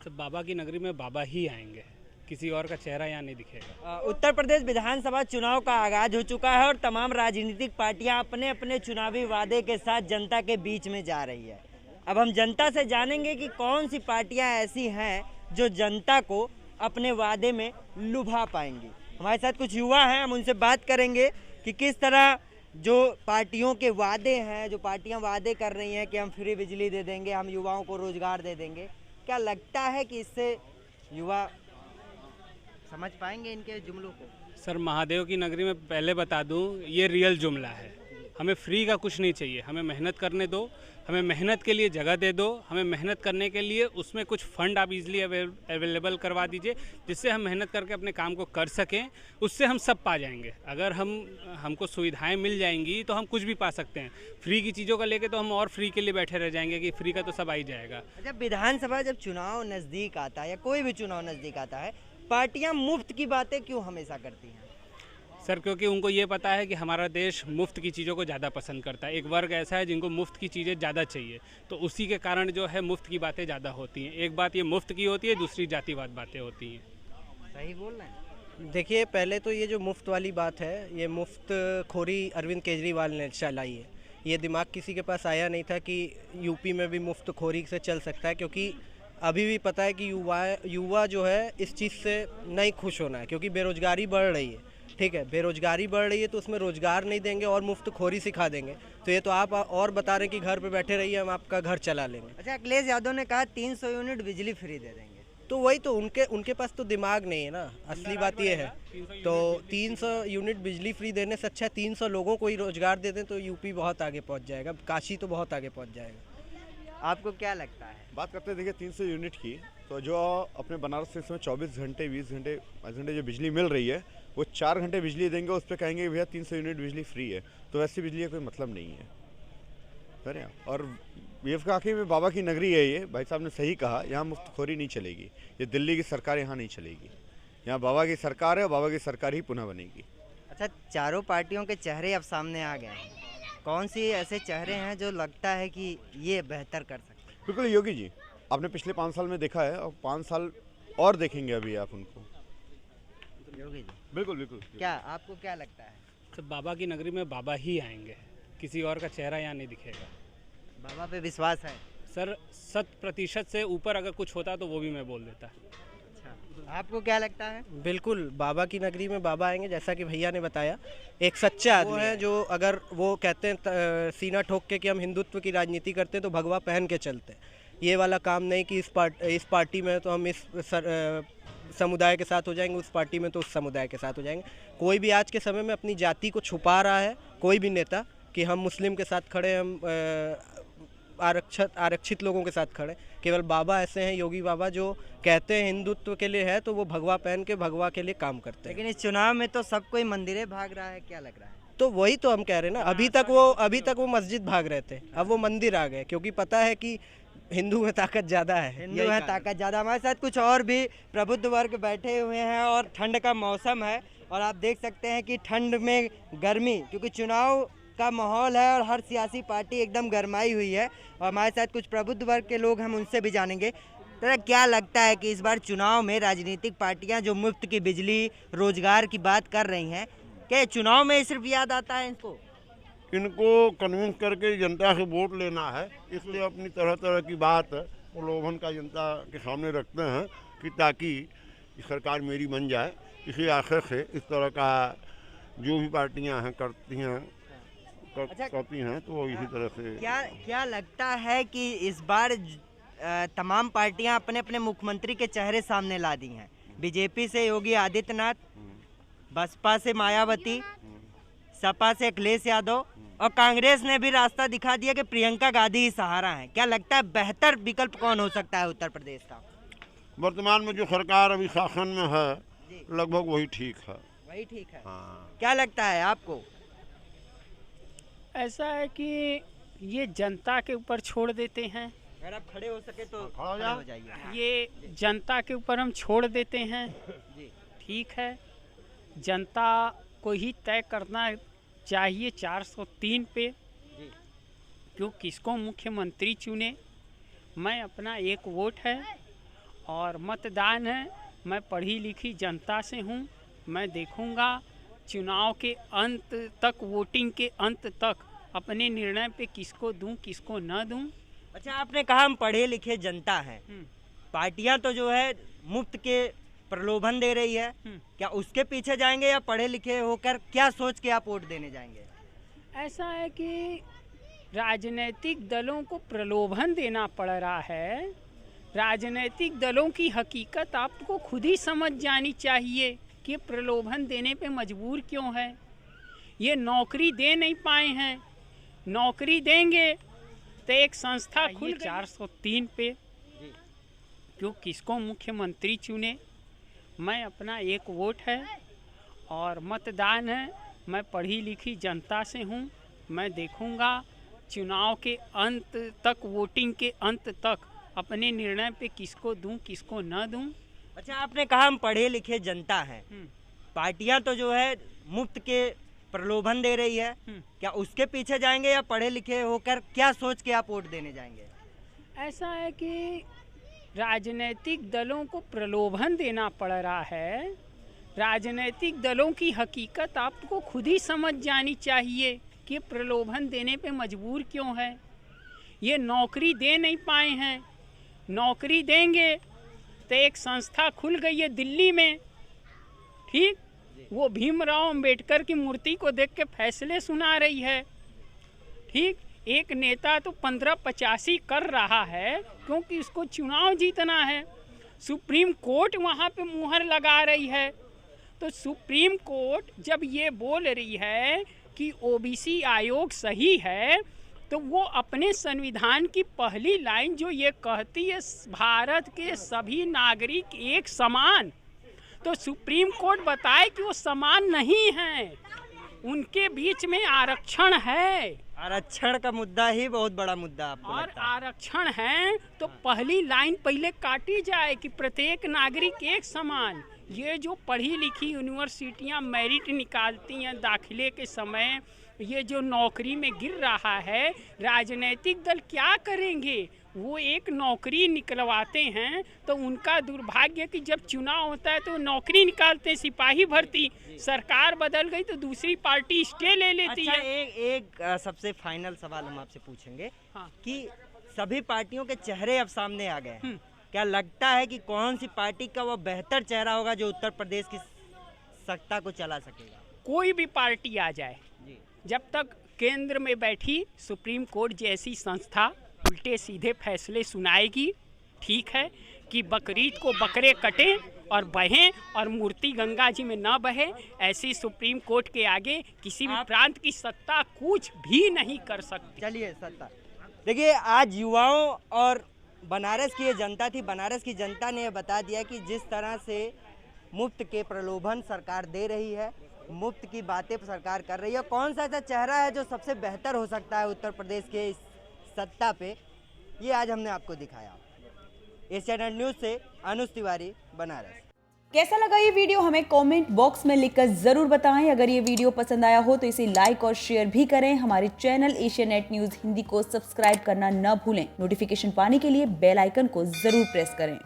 तो बाबा की नगरी में बाबा ही आएंगे, किसी और का चेहरा यहाँ नहीं दिखेगा। उत्तर प्रदेश विधानसभा चुनाव का आगाज हो चुका है और तमाम राजनीतिक पार्टियां अपने अपने चुनावी वादे के साथ जनता के बीच में जा रही है। अब हम जनता से जानेंगे कि कौन सी पार्टियां ऐसी हैं जो जनता को अपने वादे में लुभा पाएंगी। हमारे साथ कुछ युवा हैं, हम उनसे बात करेंगे कि किस तरह जो पार्टियों के वादे हैं, जो पार्टियां वादे कर रही हैं कि हम फ्री बिजली दे देंगे, हम युवाओं को रोजगार दे देंगे, क्या लगता है कि इससे युवा समझ पाएंगे इनके जुमलों को? सर, महादेव की नगरी में पहले बता दूं, ये रियल जुमला है। हमें फ्री का कुछ नहीं चाहिए, हमें मेहनत करने दो, हमें मेहनत के लिए जगह दे दो, हमें मेहनत करने के लिए उसमें कुछ फंड आप इजीली अवेलेबल करवा दीजिए, जिससे हम मेहनत करके अपने काम को कर सकें। उससे हम सब पा जाएंगे। अगर हमको सुविधाएं मिल जाएंगी तो हम कुछ भी पा सकते हैं। फ्री की चीज़ों का लेके तो हम और फ्री के लिए बैठे रह जाएंगे कि फ्री का तो सब आ ही जाएगा। जब विधानसभा जब चुनाव नज़दीक आता है या कोई भी चुनाव नज़दीक आता है, पार्टियां मुफ्त की बातें क्यों हमेशा करती हैं? सर, क्योंकि उनको ये पता है कि हमारा देश मुफ्त की चीज़ों को ज़्यादा पसंद करता है। एक वर्ग ऐसा है जिनको मुफ्त की चीज़ें ज़्यादा चाहिए, तो उसी के कारण जो है मुफ्त की बातें ज़्यादा होती हैं। एक बात ये मुफ्त की होती है, दूसरी जातिवाद बातें होती हैं। सही बोल रहे हैं। देखिए, पहले तो ये जो मुफ्त वाली बात है, ये मुफ्त खोरी अरविंद केजरीवाल ने चलाई है। ये दिमाग किसी के पास आया नहीं था कि यूपी में भी मुफ्त खोरी से चल सकता है, क्योंकि अभी भी पता है कि युवा जो है इस चीज़ से नहीं खुश होना है, क्योंकि बेरोज़गारी बढ़ रही है। ठीक है, बेरोज़गारी बढ़ रही है तो उसमें रोज़गार नहीं देंगे और मुफ्त खोरी सिखा देंगे, तो ये तो आप और बता रहे हैं कि घर पे बैठे रहिए, हम आपका घर चला लेंगे। अच्छा, अखिलेश यादव ने कहा 300 यूनिट बिजली फ्री दे देंगे, तो वही तो उनके पास तो दिमाग नहीं है ना, असली बात ये है। तो 300 यूनिट बिजली फ्री देने से अच्छा 300 लोगों को ही रोज़गार दे दें तो यूपी बहुत आगे पहुंच जाएगा, काशी तो बहुत आगे पहुंच जाएगा। आपको क्या लगता है? बात करते हैं, देखिए 300 यूनिट की, तो जो अपने बनारस से इसमें 24 घंटे 20 घंटे 5 घंटे जो बिजली मिल रही है, वो 4 घंटे बिजली देंगे, उस पर कहेंगे भैया 300 यूनिट बिजली फ्री है, तो वैसी बिजली का कोई मतलब नहीं है। है ना? और ये आखिर में बाबा की नगरी है, ये भाई साहब ने सही कहा, यहाँ मुफ्तखोरी नहीं चलेगी। ये दिल्ली की सरकार यहाँ नहीं चलेगी, यहाँ बाबा की सरकार है और बाबा की सरकार ही पुनः बनेगी। अच्छा, चारों पार्टियों के चेहरे अब सामने आ गए हैं, कौन सी ऐसे चेहरे हैं जो लगता है कि ये बेहतर कर सकते हैं? बिल्कुल योगी जी, आपने पिछले 5 साल में देखा है और 5 साल और देखेंगे अभी आप उनको। योगी जी, बिल्कुल बिल्कुल। क्या आपको क्या लगता है? तो बाबा की नगरी में बाबा ही आएंगे, किसी और का चेहरा यहाँ नहीं दिखेगा। बाबा पे विश्वास है? सर, 100% से ऊपर अगर कुछ होता तो वो भी मैं बोल देता। अच्छा, आपको क्या लगता है? बिल्कुल, बाबा की नगरी में बाबा आएंगे, जैसा कि भैया ने बताया। एक सच्चा आदमी है जो, अगर वो कहते हैं सीना ठोक के कि हम हिंदुत्व की राजनीति करते हैं, तो भगवा पहन के चलते हैं। ये वाला काम नहीं कि इस पार्टी में तो हम इस समुदाय के साथ हो जाएंगे, उस पार्टी में तो उस समुदाय के साथ हो जाएंगे। कोई भी आज के समय में अपनी जाति को छुपा रहा है, कोई भी नेता, कि हम मुस्लिम के साथ खड़े, हम आरक्षित लोगों के साथ खड़े। केवल बाबा ऐसे हैं, योगी बाबा, जो कहते हैं हिंदुत्व के लिए है, तो वो भगवा पहन के भगवा के लिए काम करते हैं। लेकिन इस चुनाव में तो सब कोई मंदिरे भाग रहा है, क्या लग रहा है? तो वही तो हम कह रहे हैं ना, अभी तक वो मस्जिद भाग रहे थे, अब वो मंदिर आ गए, क्योंकि पता है कि हिंदू में ताकत ज़्यादा है। हिंदू है ताकत ज़्यादा। हमारे साथ कुछ और भी प्रबुद्ध वर्ग बैठे हुए हैं और ठंड का मौसम है और आप देख सकते हैं कि ठंड में गर्मी, क्योंकि चुनाव का माहौल है और हर सियासी पार्टी एकदम गरमाई हुई है। और हमारे साथ कुछ प्रबुद्ध वर्ग के लोग, हम उनसे भी जानेंगे। तो क्या लगता है कि इस बार चुनाव में राजनीतिक पार्टियां जो मुफ्त की बिजली, रोजगार की बात कर रही हैं, क्या चुनाव में सिर्फ याद आता है इनको कन्विंस करके जनता से वोट लेना है, इसलिए अपनी तरह तरह की बात प्रलोभन का जनता के सामने रखते हैं कि ताकि सरकार मेरी बन जाए। इसी आशय से इस तरह का जो भी पार्टियां हैं करती हैं, तो वो इसी तरह से। क्या लगता है कि इस बार तमाम पार्टियां अपने अपने मुख्यमंत्री के चेहरे सामने ला दी हैं? बीजेपी से योगी आदित्यनाथ, बसपा से मायावती, सपा से अखिलेश यादव और कांग्रेस ने भी रास्ता दिखा दिया कि प्रियंका गांधी ही सहारा है। क्या लगता है बेहतर विकल्प कौन हो सकता है उत्तर प्रदेश का? वर्तमान में जो सरकार अभी शासन में है, लगभग वही ठीक है। वही ठीक है। हाँ। क्या लगता है आपको? ऐसा है कि ये जनता के ऊपर छोड़ देते हैं। अगर आप खड़े हो सके तो खड़ा हो खड़े हो जाइए। ये जनता के ऊपर हम छोड़ देते हैं। जी। ठीक है, जनता को ही तय करना चाहिए 403 पे जी। क्यों किसको मुख्यमंत्री चुने। मैं अपना एक वोट है और मतदान है। मैं पढ़ी लिखी जनता से हूँ। मैं देखूँगा चुनाव के अंत तक, वोटिंग के अंत तक अपने निर्णय पे किसको दूं किसको न दूं। अच्छा, आपने कहा हम पढ़े लिखे जनता हैं, पार्टियां तो जो है मुफ्त के प्रलोभन दे रही है, क्या उसके पीछे जाएंगे या पढ़े लिखे होकर क्या सोच के आप वोट देने जाएंगे? ऐसा है कि राजनीतिक दलों को प्रलोभन देना पड़ रहा है। राजनीतिक दलों की हकीकत आपको खुद ही समझ जानी चाहिए कि प्रलोभन देने पे मजबूर क्यों है। ये नौकरी दे नहीं पाए हैं, नौकरी देंगे तो एक संस्था खुल 403 पे क्यों किसको मुख्यमंत्री चुने। मैं अपना एक वोट है और मतदान है। मैं पढ़ी लिखी जनता से हूँ। मैं देखूँगा चुनाव के अंत तक, वोटिंग के अंत तक अपने निर्णय पे किसको दूं किसको न दूं। अच्छा, आपने कहा हम पढ़े लिखे जनता हैं, पार्टियां तो जो है मुफ्त के प्रलोभन दे रही है, क्या उसके पीछे जाएंगे या पढ़े लिखे होकर क्या सोच के आप वोट देने जाएंगे? ऐसा है कि राजनीतिक दलों को प्रलोभन देना पड़ रहा है। राजनीतिक दलों की हकीकत आपको खुद ही समझ जानी चाहिए कि प्रलोभन देने पे मजबूर क्यों है। ये नौकरी दे नहीं पाए हैं, नौकरी देंगे तो एक संस्था खुल गई है दिल्ली में, ठीक, वो भीमराव अंबेडकर की मूर्ति को देख के फैसले सुना रही है, ठीक। एक नेता तो 1585 कर रहा है क्योंकि उसको चुनाव जीतना है। सुप्रीम कोर्ट वहाँ पे मुहर लगा रही है। तो सुप्रीम कोर्ट जब ये बोल रही है कि ओबीसी आयोग सही है, तो वो अपने संविधान की पहली लाइन जो ये कहती है भारत के सभी नागरिक एक समान, तो सुप्रीम कोर्ट बताए कि वो समान नहीं हैं, उनके बीच में आरक्षण है। आरक्षण का मुद्दा ही बहुत बड़ा मुद्दा आपको और लगता है? आरक्षण है तो पहली लाइन पहले काटी जाए कि प्रत्येक नागरिक एक समान। ये जो पढ़ी लिखी यूनिवर्सिटियां मेरिट निकालती हैं दाखिले के समय, ये जो नौकरी में गिर रहा है, राजनीतिक दल क्या करेंगे? वो एक नौकरी निकलवाते हैं तो उनका दुर्भाग्य कि जब चुनाव होता है तो नौकरी निकालते हैं, सिपाही भर्ती, सरकार बदल गई तो दूसरी पार्टी स्टे ले लेती अच्छा, है। एक सबसे फाइनल सवाल हम आपसे पूछेंगे हाँ। कि सभी पार्टियों के चेहरे अब सामने आ गए हैं, क्या लगता है कि कौन सी पार्टी का वो बेहतर चेहरा होगा जो उत्तर प्रदेश की सत्ता को चला सकेगा? कोई भी पार्टी आ जाए, जब तक केंद्र में बैठी सुप्रीम कोर्ट जैसी संस्था उल्टे सीधे फैसले सुनाएगी, ठीक है, कि बकरीद को बकरे कटे और बहें और मूर्ति गंगा जी में न बहे, ऐसी सुप्रीम कोर्ट के आगे किसी भी प्रांत की सत्ता कुछ भी नहीं कर सकती। चलिए, सत्ता देखिए, आज युवाओं और बनारस की ये जनता थी, बनारस की जनता ने ये बता दिया कि जिस तरह से मुफ्त के प्रलोभन सरकार दे रही है, मुफ्त की बातें सरकार कर रही है, कौन सा ऐसा चेहरा है जो सबसे बेहतर हो सकता है उत्तर प्रदेश के इस सत्ता पे, ये आज हमने आपको दिखाया। एशियानेट न्यूज़ से अनुज तिवारी, बनारस। कैसा लगा ये वीडियो हमें कमेंट बॉक्स में लिखकर जरूर बताएं। अगर ये वीडियो पसंद आया हो तो इसे लाइक और शेयर भी करें। हमारे चैनल एशियानेट न्यूज़ हिंदी को सब्सक्राइब करना न भूलें। नोटिफिकेशन पाने के लिए बेल आइकन को जरूर प्रेस करें।